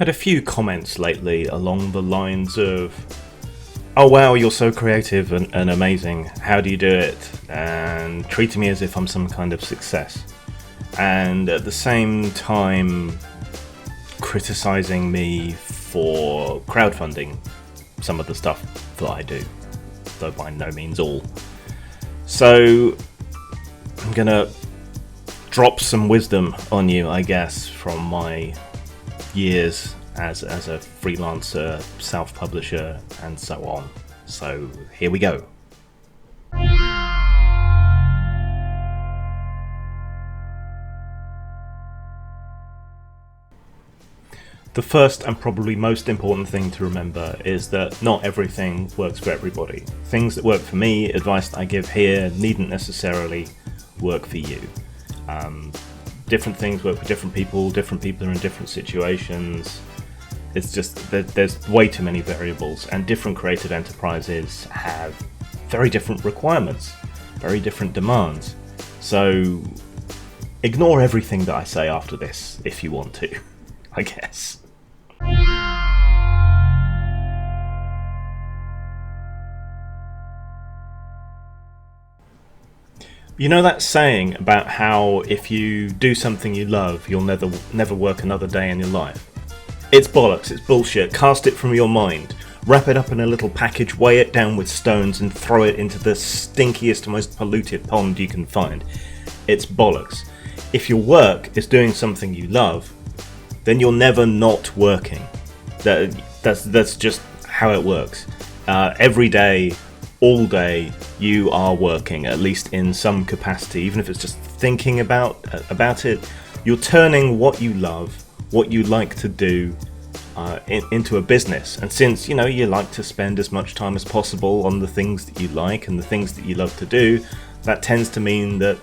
Had a few comments lately along the lines of, oh wow, you're so creative and amazing, how do you do it? And treating me as if I'm some kind of success. And at the same time, criticizing me for crowdfunding some of the stuff that I do, though by no means all. So I'm gonna drop some wisdom on you, I guess, from my years as a freelancer, self-publisher, and so on. So here we go. The first and probably most important thing to remember is that not everything works for everybody. Things that work for me, advice that I give here, needn't necessarily work for you. Different things work for different people are in different situations. It's just that there's way too many variables, and different creative enterprises have very different requirements, very different demands. So ignore everything that I say after this if you want to, I guess. You know that saying about how if you do something you love, you'll never work another day in your life? It's bollocks, it's bullshit. Cast it from your mind. Wrap it up in a little package, weigh it down with stones, and throw it into the stinkiest, most polluted pond you can find. It's bollocks. If your work is doing something you love, then you're never not working. That's just how it works. Every day, all day, you are working, at least in some capacity, even if it's just thinking about it. You're turning what you love, what you like to do, into a business. And since you like to spend as much time as possible on the things that you like and the things that you love to do, that tends to mean that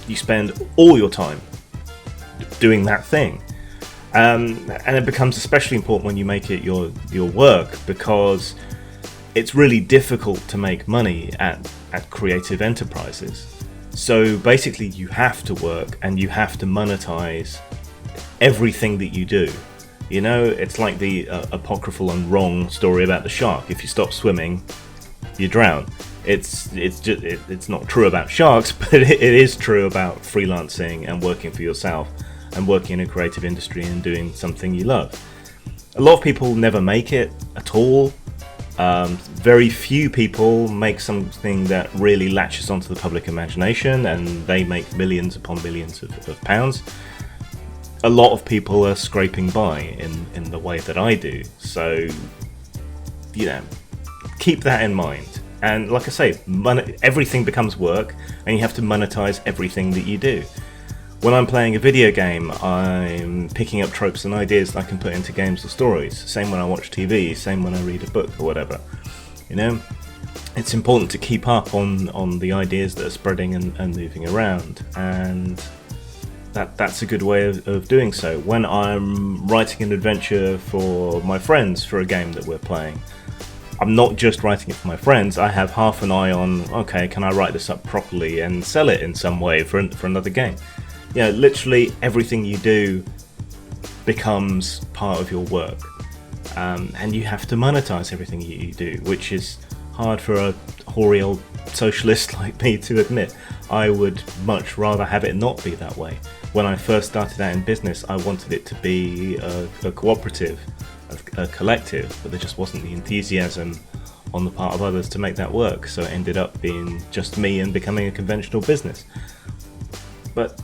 you spend all your time doing that thing. And it becomes especially important when you make it your work, because it's really difficult to make money at creative enterprises. So basically you have to work and you have to monetize everything that you do. It's like the apocryphal and wrong story about the shark. If you stop swimming, you drown. It's not true about sharks, but it is true about freelancing and working for yourself and working in a creative industry and doing something you love. A lot of people never make it at all. Very few people make something that really latches onto the public imagination, and they make millions upon millions of pounds. A lot of people are scraping by in the way that I do. So, keep that in mind. And like I say, everything becomes work, and you have to monetize everything that you do. When I'm playing a video game, I'm picking up tropes and ideas that I can put into games or stories. Same when I watch TV, same when I read a book or whatever. It's important to keep up on the ideas that are spreading and moving around, and that's a good way of doing so. When I'm writing an adventure for my friends for a game that we're playing, I'm not just writing it for my friends. I have half an eye on, okay, can I write this up properly and sell it in some way for another game? Literally everything you do becomes part of your work, and you have to monetize everything you do, which is hard for a hoary old socialist like me to admit. I would much rather have it not be that way. When I first started out in business, I wanted it to be a cooperative, a collective, but there just wasn't the enthusiasm on the part of others to make that work, so it ended up being just me and becoming a conventional business. But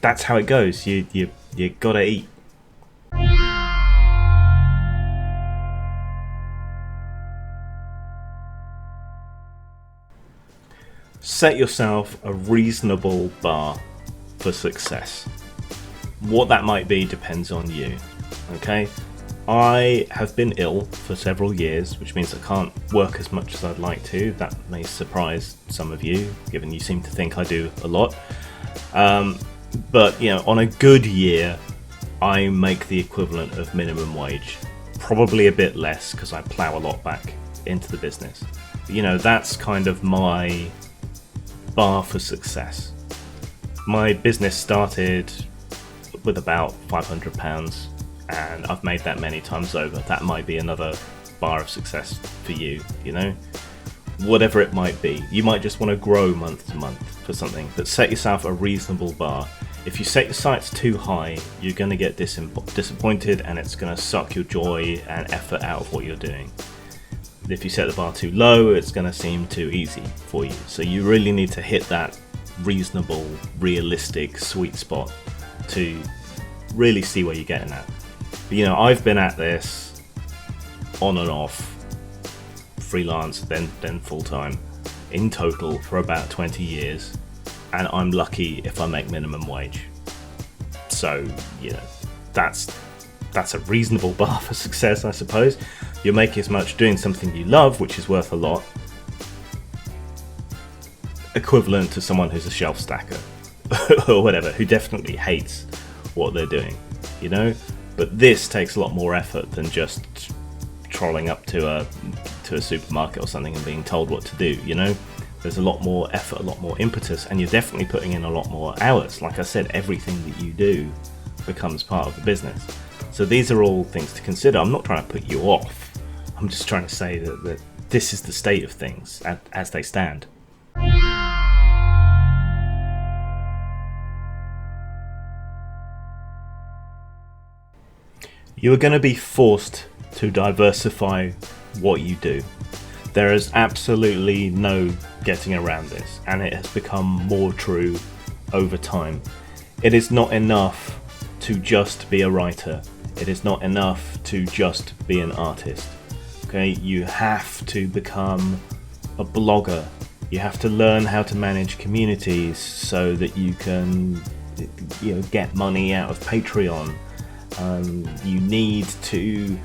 that's how it goes. You gotta eat. Set yourself a reasonable bar for success. What that might be depends on you. Okay? I have been ill for several years, which means I can't work as much as I'd like to. That may surprise some of you, given you seem to think I do a lot. But on a good year, I make the equivalent of minimum wage. Probably a bit less because I plow a lot back into the business. But, that's kind of my bar for success. My business started with about £500 and I've made that many times over. That might be another bar of success for you, you know? Whatever it might be. You might just want to grow month to month for something, but set yourself a reasonable bar. If you set your sights too high, you're going to get disappointed, and it's going to suck your joy and effort out of what you're doing. If you set the bar too low, it's going to seem too easy for you. So you really need to hit that reasonable, realistic sweet spot to really see where you're getting at. But, you know, I've been at this on and off, freelance, then full-time, in total for about 20 years, and I'm lucky if I make minimum wage. So, you know, that's a reasonable bar for success, I suppose. You're making as much doing something you love, which is worth a lot, equivalent to someone who's a shelf stacker or whatever, who definitely hates what they're doing, you know. But this takes a lot more effort than just trolling up to a supermarket or something and being told what to do, you know. There's a lot more effort, a lot more impetus, and you're definitely putting in a lot more hours. Like I said, everything that you do becomes part of the business. So these are all things to consider. I'm not trying to put you off. I'm just trying to say that this is the state of things as they stand. You are going to be forced to diversify what you do. There is absolutely no getting around this, and it has become more true over time. It is not enough to just be a writer. It is not enough to just be an artist. Okay, you have to become a blogger. You have to learn how to manage communities so that you can, you know, get money out of Patreon. You need to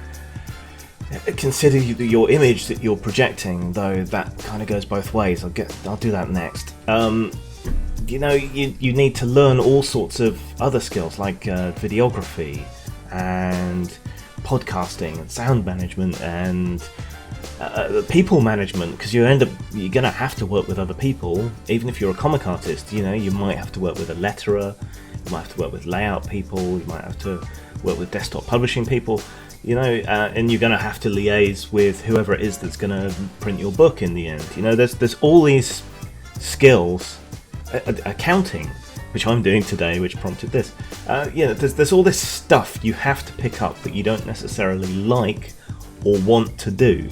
consider your image that you're projecting, though that kind of goes both ways. I'll do that next. You know, you need to learn all sorts of other skills like videography and podcasting and sound management and people management, because you're gonna have to work with other people. Even if you're a comic artist, you know, you might have to work with a letterer, you might have to work with layout people, you might have to work with desktop publishing people, you know, and you're gonna have to liaise with whoever it is that's gonna print your book in the end. You know, there's all these skills, accounting, which I'm doing today, which prompted this. You know, there's all this stuff you have to pick up that you don't necessarily like or want to do,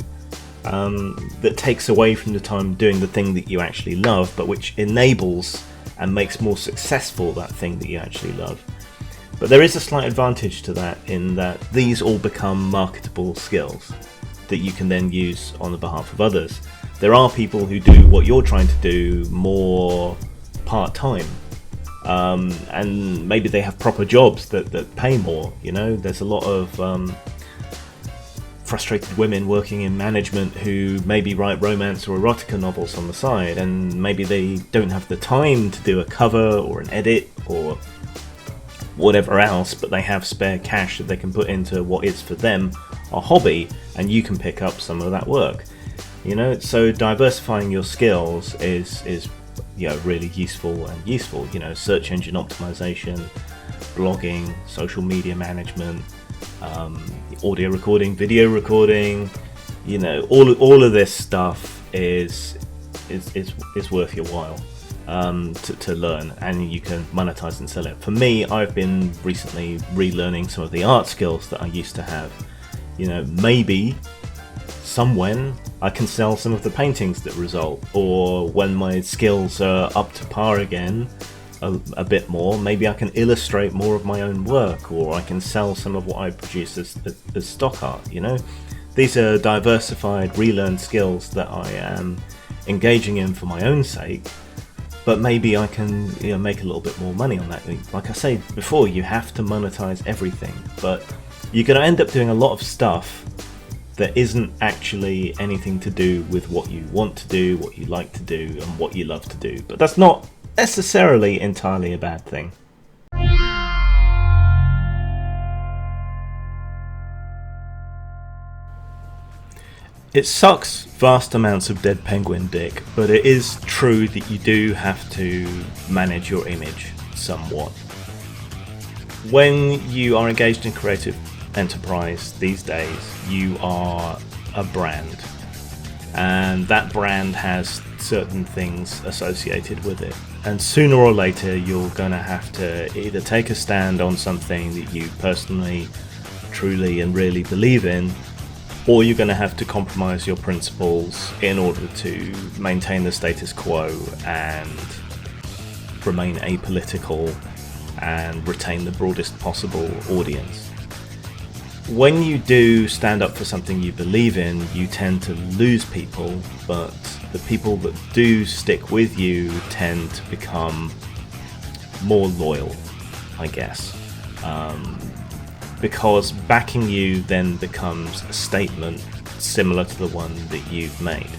that takes away from the time doing the thing that you actually love, but which enables and makes more successful that thing that you actually love. But there is a slight advantage to that, in that these all become marketable skills that you can then use on the behalf of others. There are people who do what you're trying to do more part-time, and maybe they have proper jobs that pay more. You know, there's a lot of frustrated women working in management who maybe write romance or erotica novels on the side, and maybe they don't have the time to do a cover or an edit or whatever else, but they have spare cash that they can put into what is for them a hobby, and you can pick up some of that work. You know, so diversifying your skills is you know, really useful. You know, search engine optimization, blogging, social media management, audio recording, video recording. You know, all of this stuff is worth your while to learn, and you can monetize and sell it. For me, I've been recently relearning some of the art skills that I used to have. You know, maybe when I can sell some of the paintings that result, or when my skills are up to par again a bit more, maybe I can illustrate more of my own work, or I can sell some of what I produce as stock art. You know, these are diversified, relearned skills that I am engaging in for my own sake, but maybe I can, you know, make a little bit more money on that. Like I said before, you have to monetize everything, but you're going to end up doing a lot of stuff that isn't actually anything to do with what you want to do, what you like to do, and what you love to do. But that's not necessarily entirely a bad thing. It sucks vast amounts of dead penguin dick, but it is true that you do have to manage your image somewhat. When you are engaged in creative enterprise these days, you are a brand, and that brand has certain things associated with it, and sooner or later you're going to have to either take a stand on something that you personally, truly and really believe in, or you're going to have to compromise your principles in order to maintain the status quo and remain apolitical and retain the broadest possible audience. When you do stand up for something you believe in, you tend to lose people, but the people that do stick with you tend to become more loyal, I guess. Because backing you then becomes a statement similar to the one that you've made.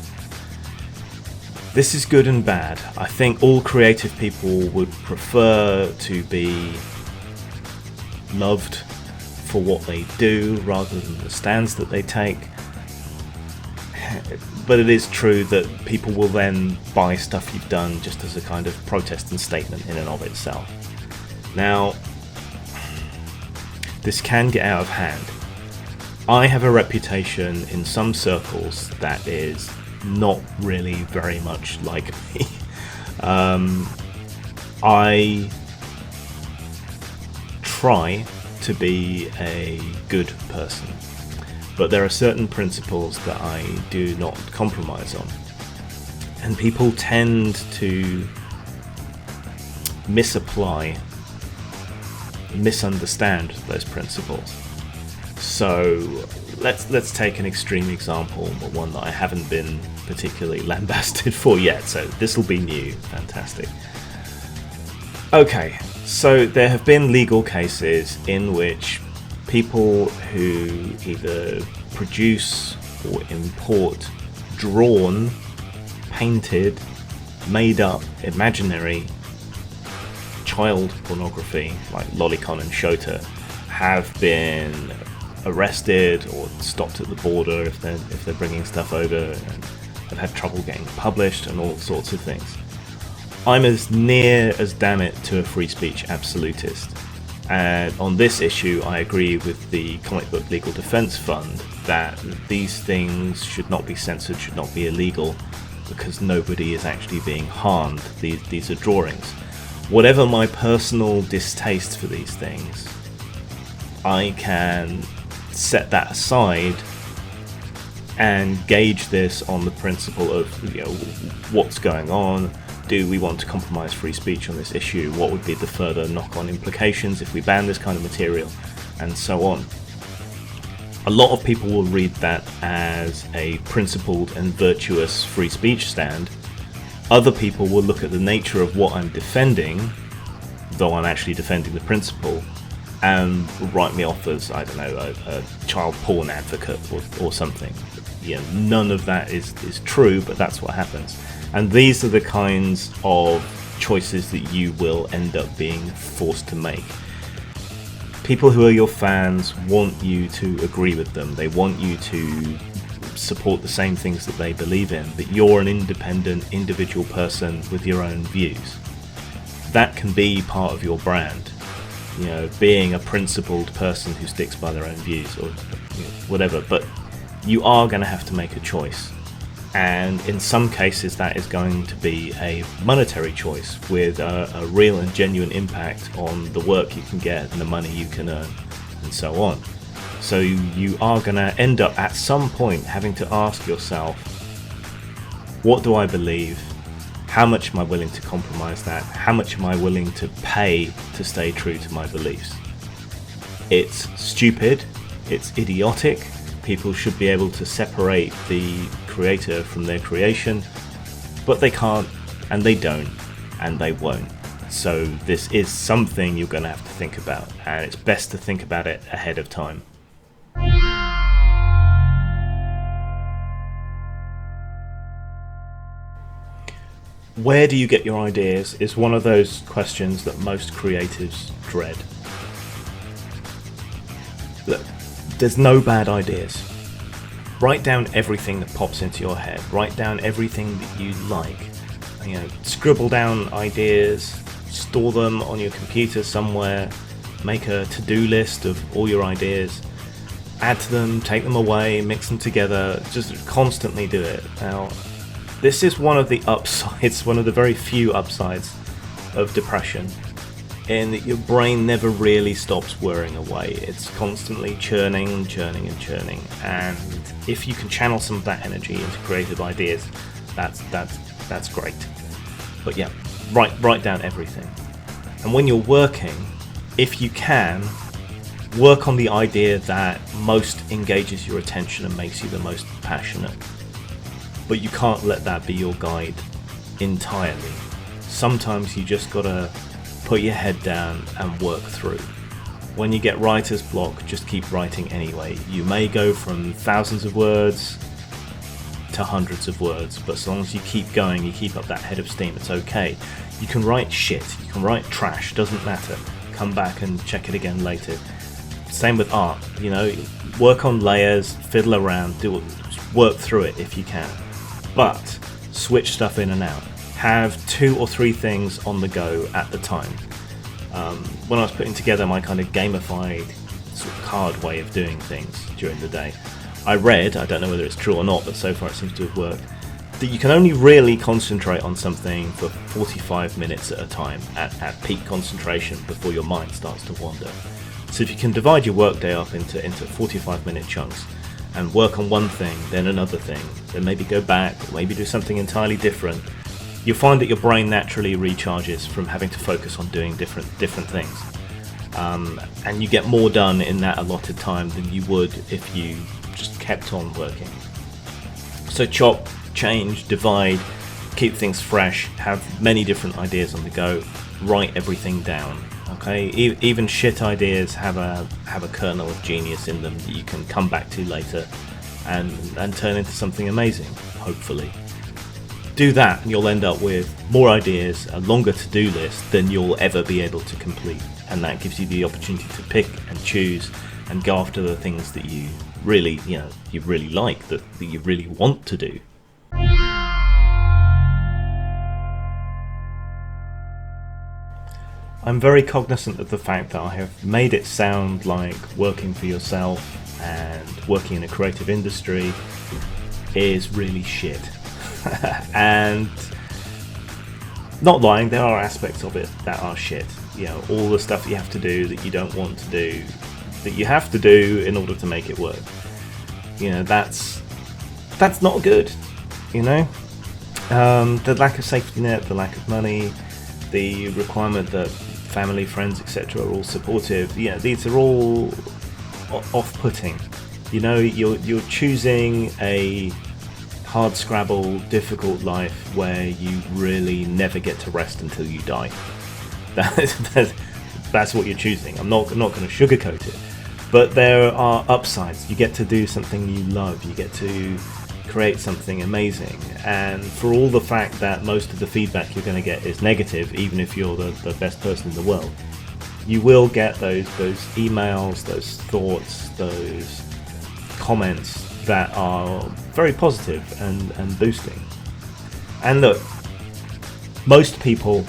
This is good and bad. I think all creative people would prefer to be loved for what they do rather than the stands that they take. But it is true that people will then buy stuff you've done just as a kind of protest and statement in and of itself. Now, this can get out of hand. I have a reputation in some circles that is not really very much like me. I try to be a good person, but there are certain principles that I do not compromise on, and people tend to misunderstand those principles. So let's take an extreme example, but one that I haven't been particularly lambasted for yet, so this will be new. Fantastic. Okay, so there have been legal cases in which people who either produce or import drawn, painted, made up, imaginary child pornography like Lolicon and Shota have been arrested or stopped at the border if they're bringing stuff over, and have had trouble getting published and all sorts of things. I'm as near as damn it to a free speech absolutist, and on this issue I agree with the Comic Book Legal Defense Fund that these things should not be censored, should not be illegal, because nobody is actually being harmed. These are drawings. Whatever my personal distaste for these things, I can set that aside and gauge this on the principle of, what's going on. Do we want to compromise free speech on this issue? What would be the further knock-on implications if we ban this kind of material, and so on. A lot of people will read that as a principled and virtuous free speech stand. Other people will look at the nature of what I'm defending, though I'm actually defending the principle, and write me off as, I don't know, a child porn advocate or something. None of that is true, but that's what happens. And these are the kinds of choices that you will end up being forced to make. People who are your fans want you to agree with them. They want you to support the same things that they believe in, but you're an independent, individual person with your own views. That can be part of your brand. Being a principled person who sticks by their own views, or whatever, but you are going to have to make a choice. And in some cases that is going to be a monetary choice with a real and genuine impact on the work you can get and the money you can earn and so on. So you are going to end up at some point having to ask yourself, what do I believe? How much am I willing to compromise that? How much am I willing to pay to stay true to my beliefs? It's stupid, it's idiotic. People should be able to separate the creator from their creation, but they can't, and they don't, and they won't. So this is something you're going to have to think about, and it's best to think about it ahead of time. Where do you get your ideas is one of those questions that most creatives dread. Look, there's no bad ideas. Write down everything that pops into your head. Write down everything that you like. Scribble down ideas, store them on your computer somewhere, make a to-do list of all your ideas, add to them, take them away, mix them together, just constantly do it. Now, this is one of the upsides, one of the very few upsides of depression, in that your brain never really stops whirring away. It's constantly churning and churning and churning, and if you can channel some of that energy into creative ideas, that's great. But yeah, write down everything. And when you're working, if you can, work on the idea that most engages your attention and makes you the most passionate. But you can't let that be your guide entirely. Sometimes you just gotta put your head down and work through. When you get writer's block, just keep writing anyway. You may go from thousands of words to hundreds of words, but as long as you keep going, you keep up that head of steam, it's okay. You can write shit, you can write trash, doesn't matter. Come back and check it again later. Same with art, work on layers, fiddle around, work through it if you can. But switch stuff in and out. Have 2 or 3 things on the go at the time. When I was putting together my kind of gamified sort of card way of doing things during the day, I read, I don't know whether it's true or not, but so far it seems to have worked, that you can only really concentrate on something for 45 minutes at a time at peak concentration before your mind starts to wander. So if you can divide your workday up into 45-minute chunks and work on one thing, then another thing, then maybe go back, or maybe do something entirely different, you'll find that your brain naturally recharges from having to focus on doing different things. And you get more done in that allotted time than you would if you just kept on working. So chop, change, divide, keep things fresh, have many different ideas on the go, write everything down. Okay, even shit ideas have a kernel of genius in them that you can come back to later and turn into something amazing, hopefully. Do that and you'll end up with more ideas, a longer to-do list than you'll ever be able to complete, and that gives you the opportunity to pick and choose and go after the things that you really like, that you really want to do. I'm very cognizant of the fact that I have made it sound like working for yourself and working in a creative industry is really shit. And not lying, there are aspects of it that are shit. All the stuff you have to do that you don't want to do, that you have to do in order to make it work. That's not good. The lack of safety net, the lack of money, the requirement that family, friends, etc. are all supportive. These are all off-putting. You're choosing a hard scrabble, difficult life where you really never get to rest until you die. That's what you're choosing. I'm not going to sugarcoat it, but there are upsides. You get to do something you love. You get to create something amazing, and for all the fact that most of the feedback you're going to get is negative, even if you're the best person in the world, you will get those emails, those thoughts, those comments that are very positive and boosting. And look, most people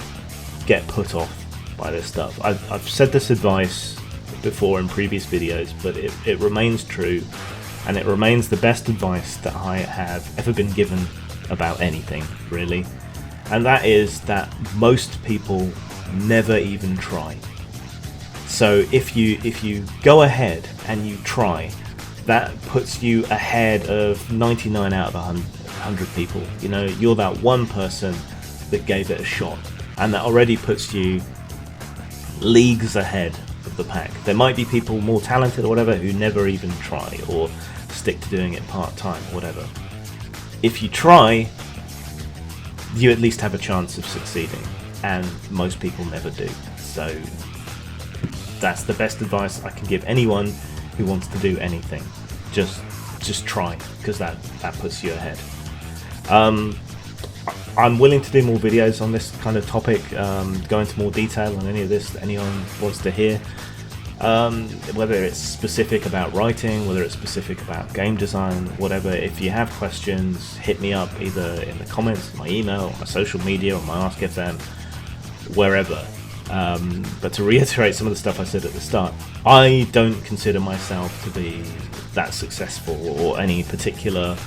get put off by this stuff. I've said this advice before in previous videos, but it remains true, and it remains the best advice that I have ever been given about anything, really. And that is that most people never even try. So if you go ahead and you try, that puts you ahead of 99 out of 100 people. You're that one person that gave it a shot, and that already puts you leagues ahead of the pack. There might be people more talented or whatever who never even try or stick to doing it part-time, whatever. If you try, you at least have a chance of succeeding, and most people never do. So that's the best advice I can give anyone who wants to do anything. Just try, because that puts you ahead. I'm willing to do more videos on this kind of topic, go into more detail on any of this that anyone wants to hear. Whether it's specific about writing, whether it's specific about game design, whatever. If you have questions, hit me up either in the comments, my email, my social media, or my Ask FM, wherever. But to reiterate some of the stuff I said at the start, I don't consider myself to be that successful or any particular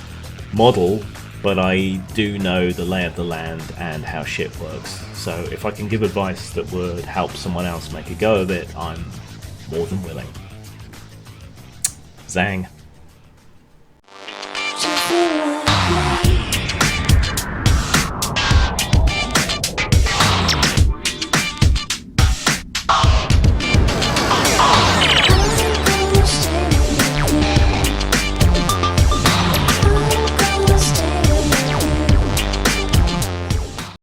model, but I do know the lay of the land and how shit works. So if I can give advice that would help someone else make a go of it, I'm more than willing. Zang.